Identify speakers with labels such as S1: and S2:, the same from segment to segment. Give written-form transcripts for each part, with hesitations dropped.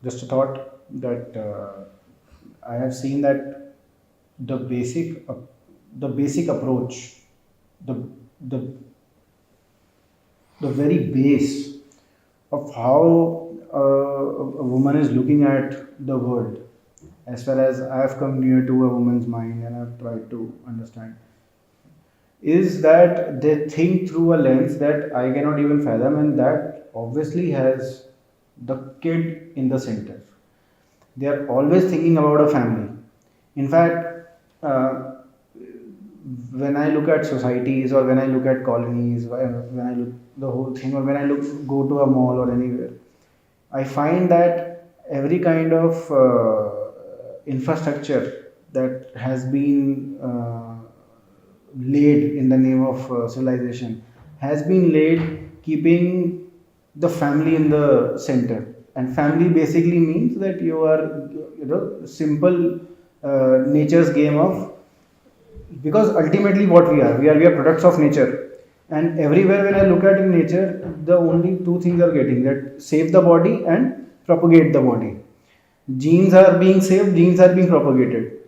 S1: just a thought that I have seen that the basic the basic approach, the the the very base of how a woman is looking at the world, as far as I have come near to a woman's mind and I've tried to understand, is that they think through a lens that I cannot even fathom, and that obviously has the kid in the center. They are always thinking about a family. In fact, when I look at societies or when I look at colonies, when I look the whole thing, or when I go to a mall or anywhere, I find that every kind of infrastructure that has been laid in the name of civilization has been laid keeping the family in the center. And family basically means that you are, simple nature's game of, because ultimately what we are products of nature. And everywhere when I look at in nature, the only two things are getting, that save the body and propagate the body. Genes are being saved, genes are being propagated.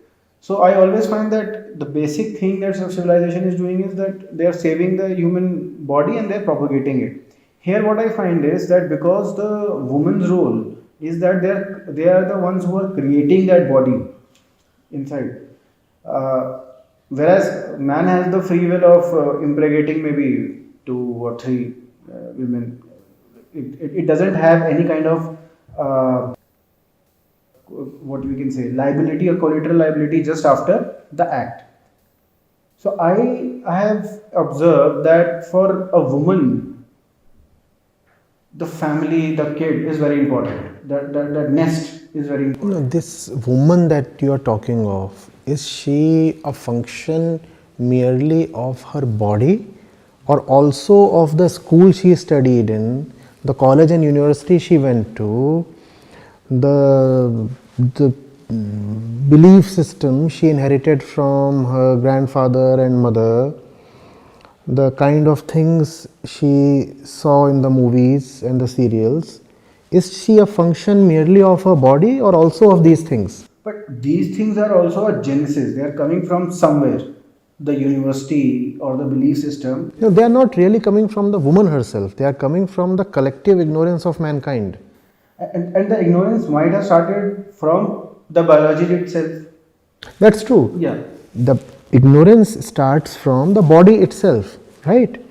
S1: So I always find that the basic thing that civilization is doing is that they are saving the human body and they are propagating it. Here what I find is that because the woman's role is that they are the ones who are creating that body inside. Whereas man has the free will of impregnating maybe two or three women. It doesn't have any kind of what we can say liability or collateral liability just after the act. So I have observed that for a woman, the family, the kid is very important. That nest is very important.
S2: This woman that you are talking of, is she a function merely of her body or also of the school she studied in, the college and university she went to, the belief system she inherited from her grandfather and mother, the kind of things she saw in the movies and the serials? Is she a function merely of her body or also of these things?
S1: But these things are also a genesis. They are coming from somewhere. The university or the belief system.
S2: They are not really coming from the woman herself. They are coming from the collective ignorance of mankind.
S1: And the ignorance might have started from the biology itself.
S2: That's true.
S1: Yeah.
S2: The ignorance starts from the body itself, right?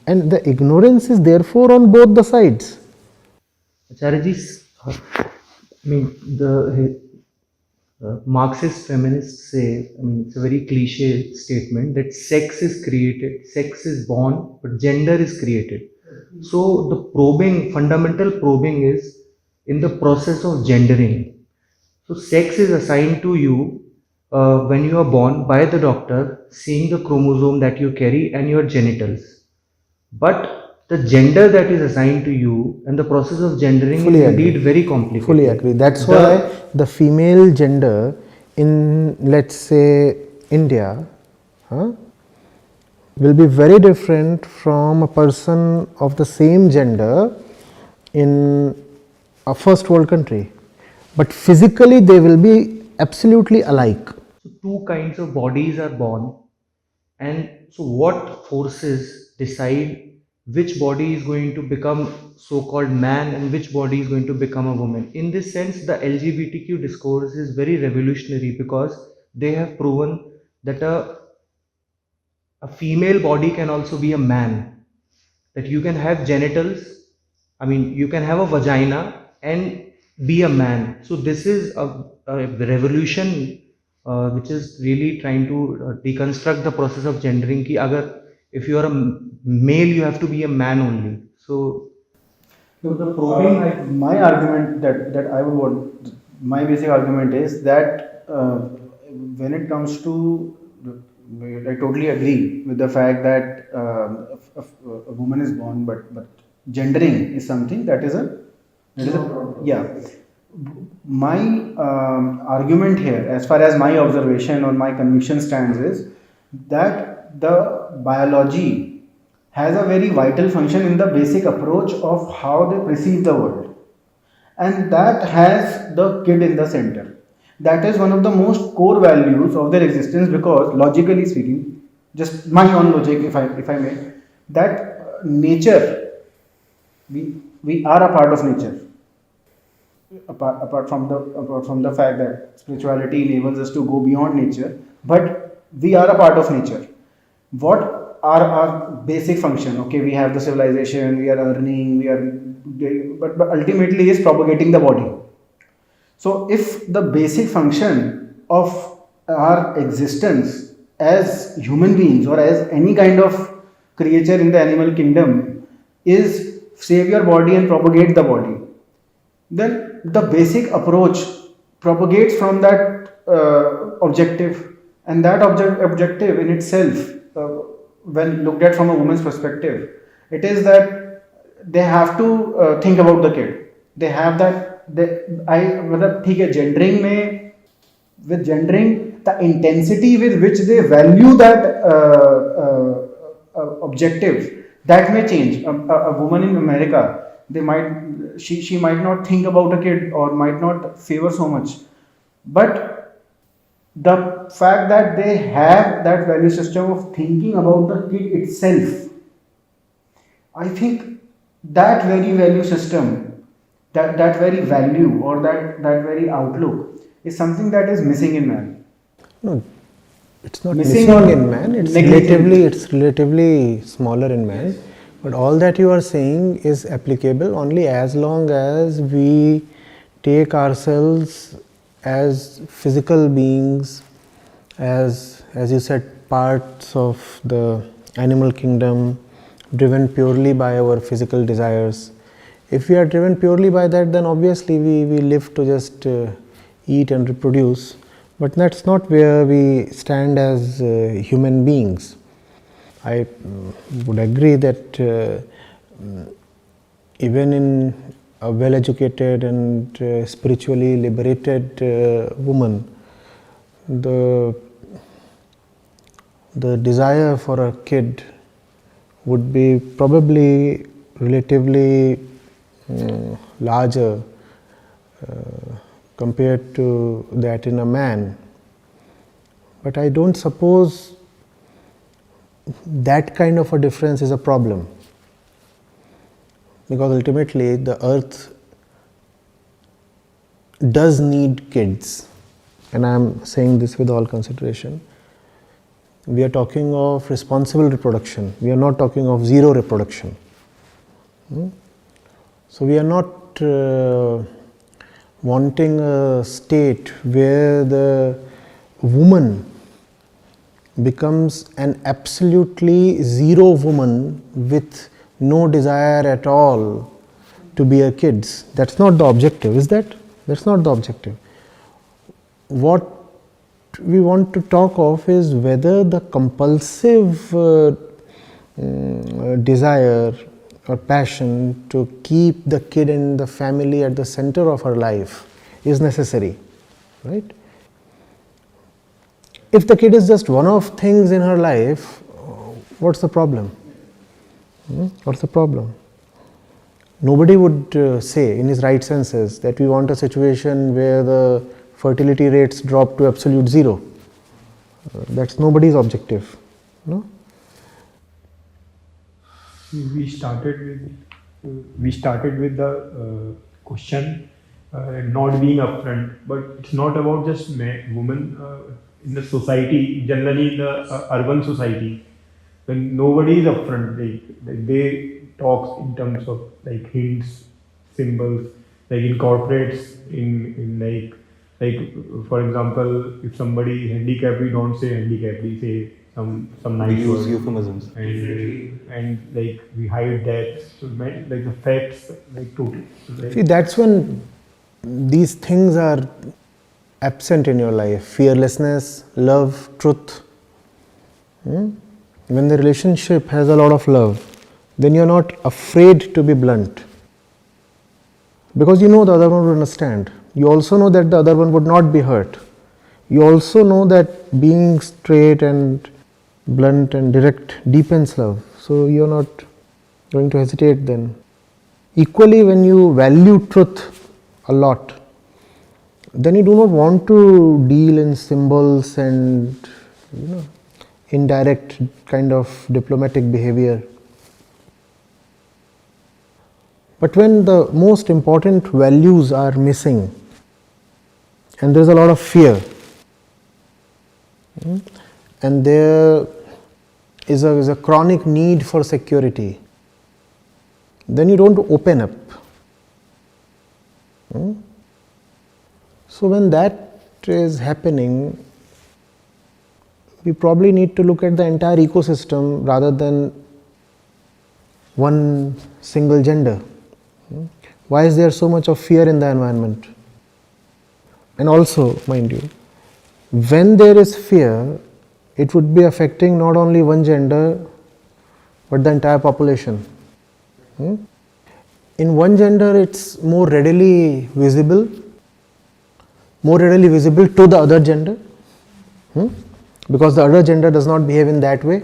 S2: And the ignorance is therefore on both the sides.
S3: Acharya Ji, I mean, the Marxist feminists say, I mean, it's a very cliche statement that sex is created, sex is born, but gender is created. So the probing, fundamental probing is in the process of gendering. So sex is assigned to you when you are born by the doctor, seeing the chromosome that you carry and your genitals. But the gender that is assigned to you and the process of gendering
S2: Fully
S3: is
S2: agree.
S3: indeed very complicated.
S2: Fully agree. That's why the female gender in, let's say, India, will be very different from a person of the same gender in a first world country. But physically they will be absolutely alike.
S3: So two kinds of bodies are born, and so what forces decide which body is going to become so-called man and which body is going to become a woman? In this sense, the LGBTQ discourse is very revolutionary because they have proven that a female body can also be a man, that you can have genitals, I mean you can have a vagina and be a man. So this is a revolution which is really trying to deconstruct the process of gendering ki agar if you are a male you have to be a man only. So
S1: The probing, my argument that I would want, my basic argument is that when it comes to, I totally agree with the fact that a woman is born, but gendering is something that is yeah. My argument here, as far as my observation or my conviction stands, is that the biology has a very vital function in the basic approach of how they perceive the world. and that has the kid in the center. That is one of the most core values of their existence, because logically speaking, just my own logic, if I may, that nature, we are a part of nature. Apart from the fact that spirituality enables us to go beyond nature, but we are a part of nature. What are our basic function? Okay, we have the civilization, we are earning, we are but ultimately is propagating the body. So if the basic function of our existence as human beings or as any kind of creature in the animal kingdom is save your body and propagate the body, then the basic approach propagates from that objective, and that objective in itself, when looked at from a woman's perspective, it is that they have to think about the kid. They have that they, I मतलब ठीक है, gendering में, with gendering, the intensity with which they value that objective, that may change. A woman in America, she might not think about a kid or might not favor so much, but the fact that they have that value system of thinking about the kid itself, I think that very value system, that very value or that very outlook is something that is missing in man.
S2: No, it's not
S1: Missing
S2: missing
S1: or
S2: in man.
S1: negligent.
S2: It's relatively smaller in man. But all that you are saying is applicable only as long as we take ourselves as physical beings, as you said, parts of the animal kingdom, driven purely by our physical desires. If we are driven purely by that, then obviously we live to just eat and reproduce. But that's not where we stand as human beings. I would agree that even in a well-educated and spiritually liberated woman, the desire for a kid would be probably relatively larger compared to that in a man. But I don't suppose that kind of a difference is a problem, because ultimately the earth does need kids, and I am saying this with all consideration. We are talking of responsible reproduction, we are not talking of zero reproduction. So we are not wanting a state where the woman becomes an absolutely zero woman with no desire at all to bear kids. That's not the objective, is that? That's not the objective. What we want to talk of is whether the compulsive desire or passion to keep the kid and the family at the center of her life is necessary, right? If the kid is just one of things in her life, what's the problem? What's the problem? Nobody would say in his right senses that we want a situation where the fertility rates drop to absolute zero. That's nobody's objective, no?
S4: We started with the question not being upfront, but it's not about just women in the society. Generally, in the urban society, when nobody is upfront, they talk in terms of like hints, symbols, like in corporates, in like for example, if somebody is handicapped, we don't say handicapped, we say some nice
S5: We use
S4: word.
S5: euphemisms.
S4: And like we hide that, so like the facts, like totally. Like,
S2: See, that's when these things are absent in your life: fearlessness, love, truth. When the relationship has a lot of love, then you're not afraid to be blunt, because you know the other one will understand. You also know that the other one would not be hurt. You also know that being straight and blunt and direct deepens love, so you're not going to hesitate then. Equally, when you value truth, a lot, then you do not want to deal in symbols and indirect kind of diplomatic behavior. But when the most important values are missing and there is a lot of fear, and there is a chronic need for security, then you don't open up. So when that is happening, we probably need to look at the entire ecosystem rather than one single gender. Why is there so much of fear in the environment? And also, mind you, when there is fear, it would be affecting not only one gender but the entire population. In one gender, it's more readily visible to the other gender, because the other gender does not behave in that way,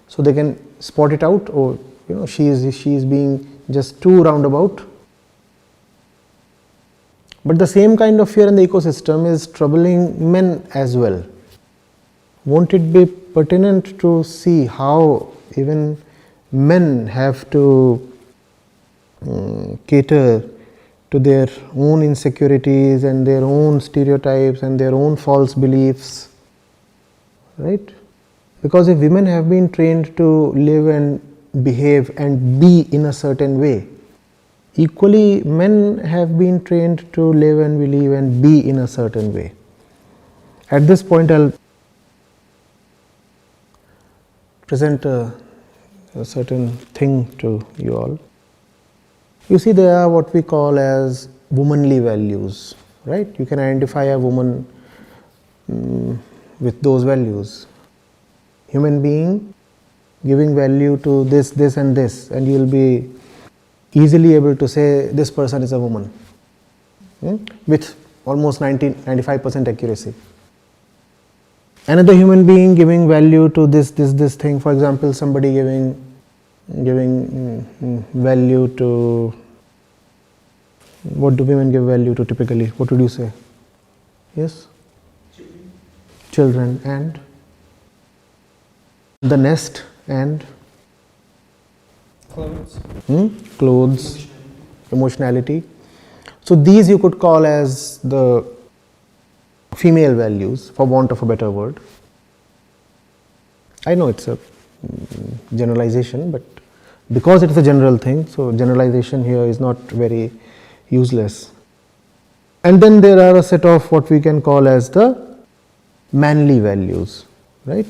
S2: so they can spot it out. Or she is being just too roundabout. But the same kind of fear in the ecosystem is troubling men as well. Won't it be pertinent to see how even men have to cater to their own insecurities and their own stereotypes and their own false beliefs, right? Because if women have been trained to live and behave and be in a certain way, equally men have been trained to live and believe and be in a certain way. At this point, I'll present a certain thing to you all. You see, there are what we call as womanly values, right? You can identify a woman with those values. Human being giving value to this, this and this, and you will be easily able to say this person is a woman with almost 95% accuracy. Another human being giving value to this thing, for example, somebody giving value to, what do women give value to typically? What would you say? Yes? Children and the nest and clothes, emotionality. So these you could call as the female values, for want of a better word. I know it's a generalization, but because it is a general thing, so generalization here is not very useless. And then there are a set of what we can call as the manly values, right?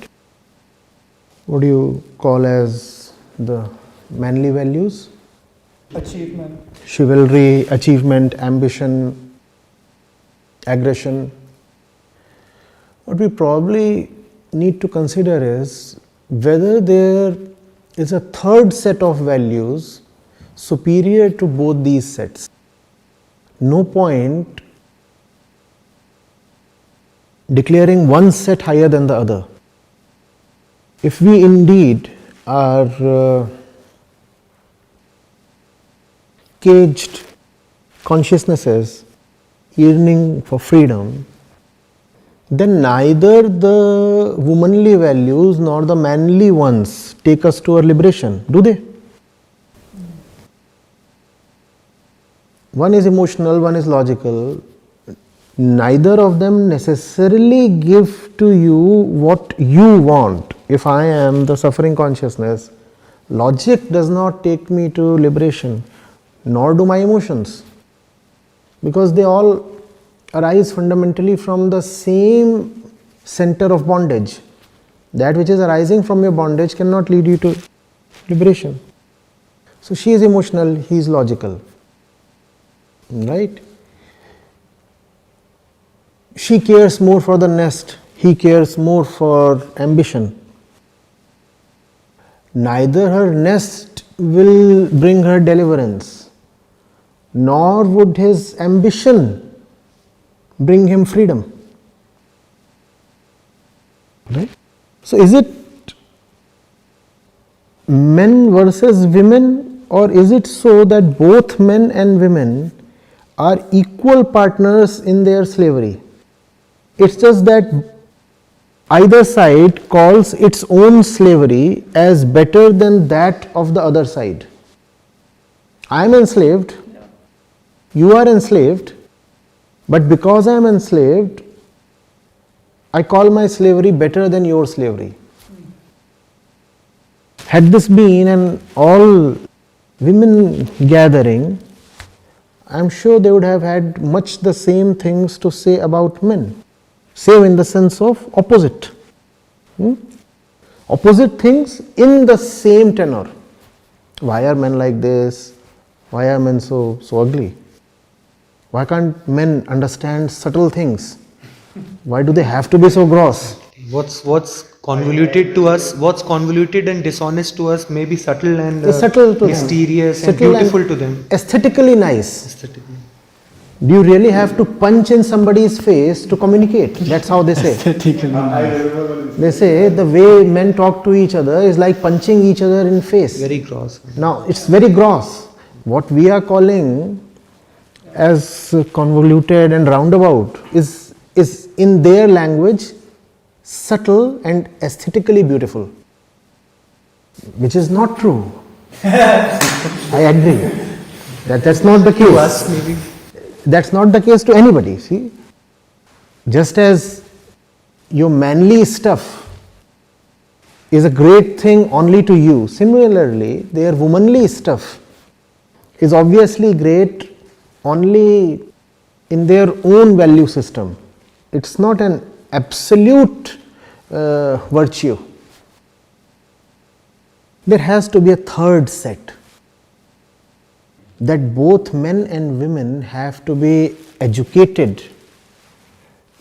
S2: What do you call as the manly values?
S1: Achievement.
S2: Chivalry, achievement, ambition, aggression. What we probably need to consider is whether there is a third set of values superior to both these sets. No point declaring one set higher than the other. If we indeed are caged consciousnesses yearning for freedom, then neither the womanly values nor the manly ones take us to our liberation, do they? One is emotional, one is logical. Neither of them necessarily give to you what you want. If I am the suffering consciousness, logic does not take me to liberation, nor do my emotions, because they all arise fundamentally from the same center of bondage. That which is arising from your bondage cannot lead you to liberation. So she is emotional, he is logical, right? She cares more for the nest, he cares more for ambition. Neither her nest will bring her deliverance, nor would his ambition bring him freedom. Right? So is it men versus women, or is it so that both men and women are equal partners in their slavery. It's just that either side calls its own slavery as better than that of the other side. I am enslaved, you are enslaved, but because I am enslaved, I call my slavery better than your slavery. Had this been an all women gathering, I am sure they would have had much the same things to say about men. Same in the sense of opposite. Opposite things in the same tenor. Why are men like this? Why are men so ugly? Why can't men understand subtle things? Why do they have to be so gross?
S3: What's convoluted to us, what's convoluted and dishonest to us may be subtle and
S2: Subtle to
S3: mysterious
S2: them.
S3: and
S2: Subtle
S3: beautiful
S2: and
S3: to them.
S2: Aesthetically nice.
S3: Aesthetically.
S2: Do you really have to punch in somebody's face to communicate? That's how they say. They say the way men talk to each other is like punching each other in face.
S3: Very gross.
S2: Now, it's very gross. What we are calling as convoluted and roundabout is in their language subtle and aesthetically beautiful, which is not true. I agree. That's not the case.
S3: To us, maybe.
S2: That's not the case to anybody. See, just as your manly stuff is a great thing only to you, similarly, their womanly stuff is obviously great only in their own value system. It's not an absolute virtue. There has to be a third set, that both men and women have to be educated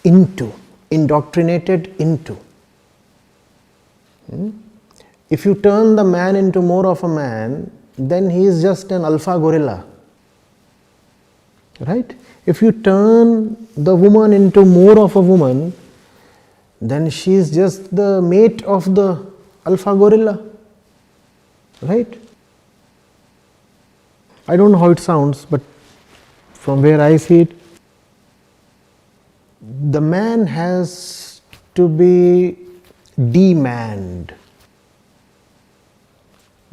S2: into, indoctrinated into. If you turn the man into more of a man, then he is just an alpha gorilla. Right? If you turn the woman into more of a woman, then she is just the mate of the alpha gorilla. Right? I don't know how it sounds, but from where I see it, the man has to be demanned.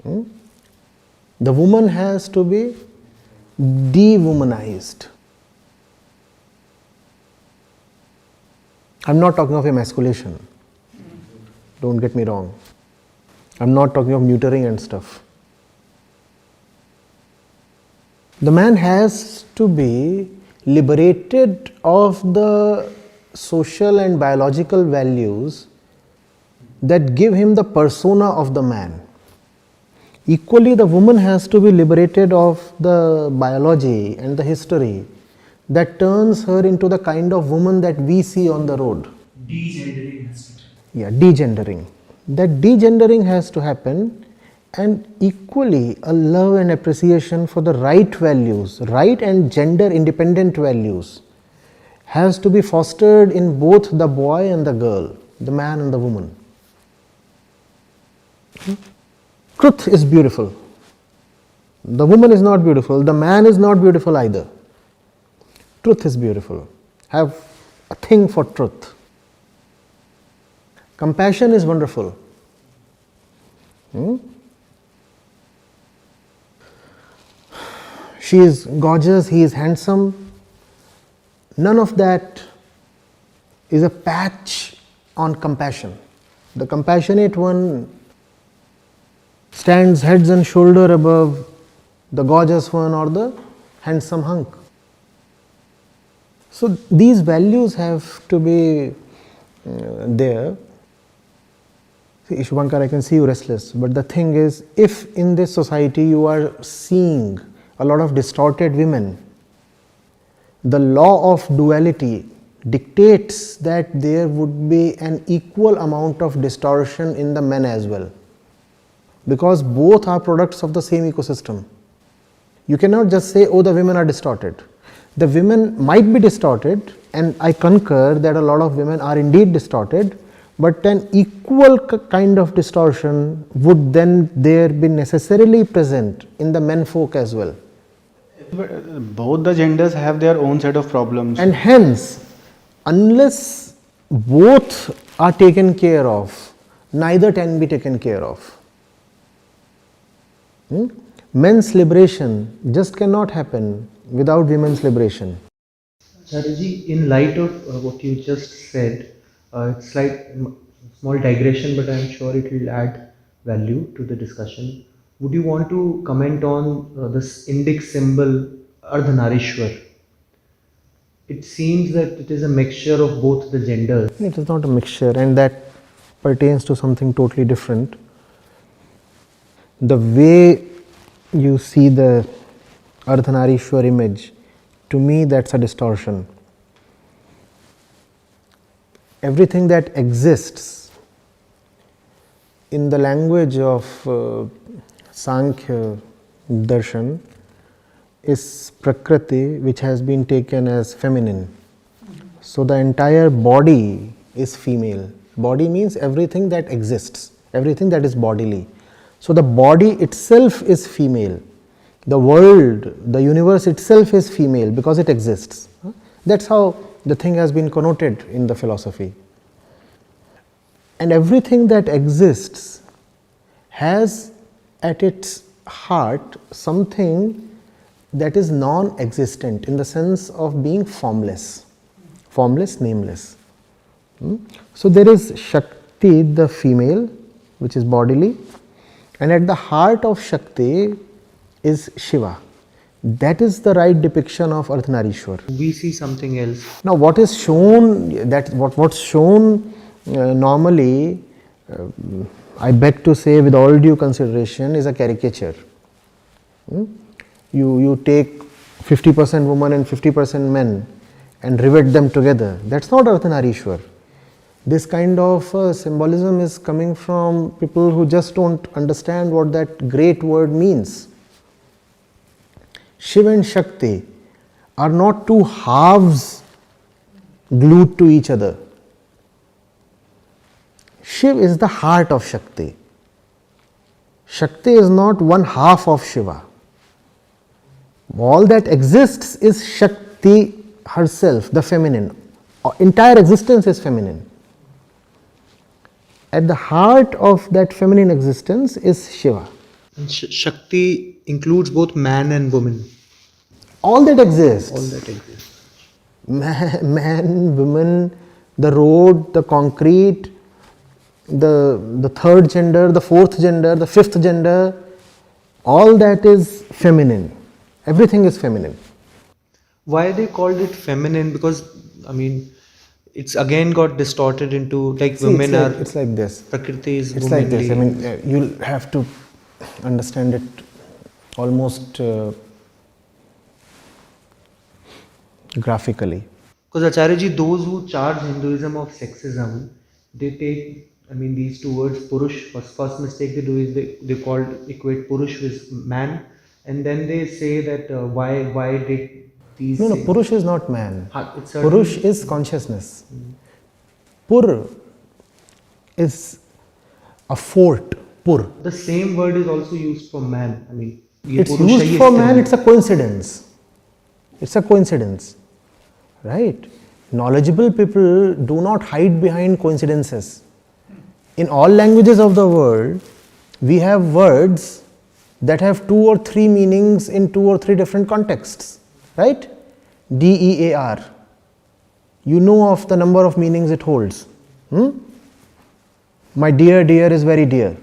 S2: The woman has to be de-womanized. I'm not talking of emasculation. Don't get me wrong. I'm not talking of neutering and stuff. The man has to be liberated of the social and biological values that give him the persona of the man. Equally, the woman has to be liberated of the biology and the history that turns her into the kind of woman that we see on the road.
S5: Degendering has to happen.
S2: Yeah, degendering. That degendering has to happen, and equally a love and appreciation for the right values, right and gender independent values has to be fostered in both the boy and the girl, the man and the woman. Truth is beautiful. The woman is not beautiful, the man is not beautiful either. Truth is beautiful. Have a thing for truth. Compassion is wonderful. She is gorgeous, he is handsome. None of that is a patch on compassion. The compassionate one stands heads and shoulders above the gorgeous one or the handsome hunk. So these values have to be there. See, Shubhankar, I can see you restless, but the thing is, if in this society you are seeing a lot of distorted women, the law of duality dictates that there would be an equal amount of distortion in the men as well, because both are products of the same ecosystem. You cannot just say, oh, the women are distorted. The women might be distorted, and I concur that a lot of women are indeed distorted, but an equal kind of distortion would then there be necessarily present in the men folk as well.
S1: Both the genders have their own set of problems.
S2: And hence, unless both are taken care of, neither can be taken care of. Men's liberation just cannot happen without women's liberation.
S3: Acharya Ji, in light of what you just said, it's like small digression, but I'm sure it will add value to the discussion. Would you want to comment on this Indic symbol Ardhanarishwar? It seems that it is a mixture of both the genders.
S2: It is not a mixture, and that pertains to something totally different. The way you see the Ardhanarishwar image, to me that's a distortion. Everything that exists in the language of Sankhya Darshan is Prakriti, which has been taken as feminine. So the entire body is female. Body means everything that exists, everything that is bodily. So the body itself is female. The world, the universe itself is female because it exists. That's how the thing has been connoted in the philosophy. And everything that exists has at its heart something that is non-existent in the sense of being formless, nameless. So there is Shakti, the female, which is bodily, and at the heart of Shakti is Shiva. That is the right depiction of Ardhanarishwar.
S3: We see something else.
S2: Now, what is shown, what's shown normally, I beg to say with all due consideration, is a caricature. You take 50% woman and 50% men and rivet them together. That's not Ardhanarishwar. This kind of symbolism is coming from people who just don't understand what that great word means. Shiva and Shakti are not two halves glued to each other. Shiva is the heart of Shakti. Shakti is not one half of Shiva. All that exists is Shakti herself, the feminine. Entire existence is feminine. At the heart of that feminine existence is Shiva.
S3: And Shakti includes both man and woman.
S2: All that exists.
S3: All that exists.
S2: Man, woman, the road, the concrete, the third gender, the fourth gender, the fifth gender, all that is feminine. Everything is feminine.
S3: Why they called it feminine? Because, I mean, it's again got distorted into like women are.
S2: It's like this.
S3: Prakriti is
S2: It's
S3: womanly.
S2: like this. I mean, you'll have to understand it almost graphically.
S3: Because Acharya Ji, those who charge Hinduism of sexism, they take, I mean, these two words, Purush, first mistake they do is they equate Purush with man, and then they say that why did these.
S2: No, Purush is not man.
S3: It's
S2: Purush is consciousness. Pur is a fort. Pur.
S3: The same word is also used for man. I mean,
S2: It's used for man, it's a coincidence. It's a coincidence. Right? Knowledgeable people do not hide behind coincidences. In all languages of the world, we have words that have 2 or 3 meanings in 2 or 3 different contexts. Right? DEAR. You know of the number of meanings it holds. My dear is very dear.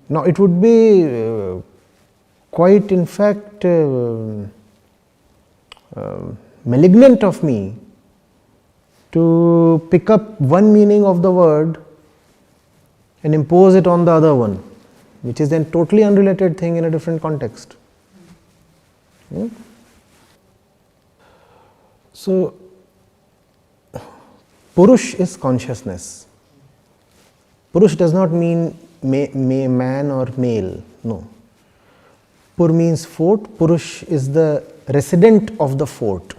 S2: Now it would be quite in fact malignant of me to pick up one meaning of the word and impose it on the other one, which is then totally unrelated thing in a different context. So, Purush is consciousness. Purush does not mean man or male, no. Pur means fort, Purush is the resident of the fort.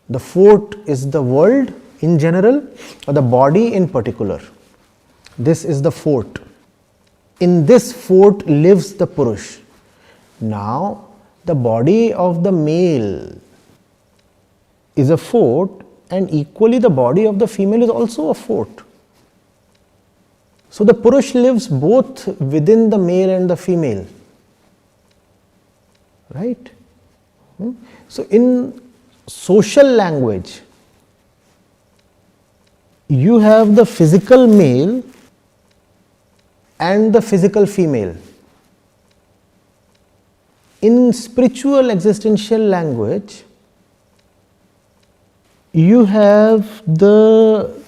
S2: The fort is the world in general or the body in particular. This is the fort. In this fort lives the Purush. Now, the body of the male is a fort, and equally the body of the female is also a fort. So the Purush lives both within the male and the female. Right? So in social language, you have the physical male and the physical female. In spiritual existential language, you have the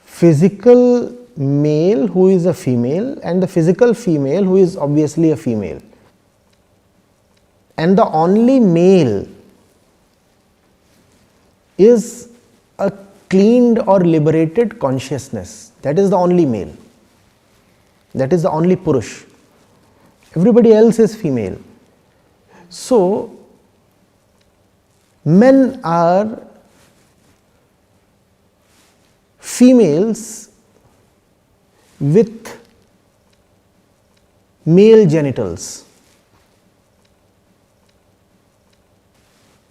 S2: physical male who is a female and the physical female who is obviously a female. And the only male is a cleaned or liberated consciousness. That is the only male. That is the only Purush. Everybody else is female. So, men are females with male genitals.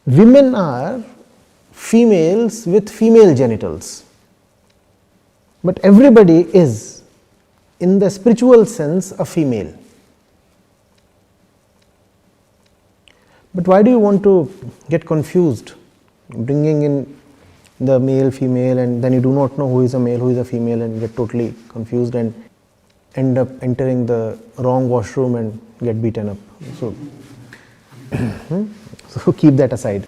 S2: Women are females with female genitals. But everybody is, in the spiritual sense, a female. But why do you want to get confused, bringing in the male, female, and then you do not know who is a male, who is a female, and get totally confused and end up entering the wrong washroom and get beaten up. So, so keep that aside.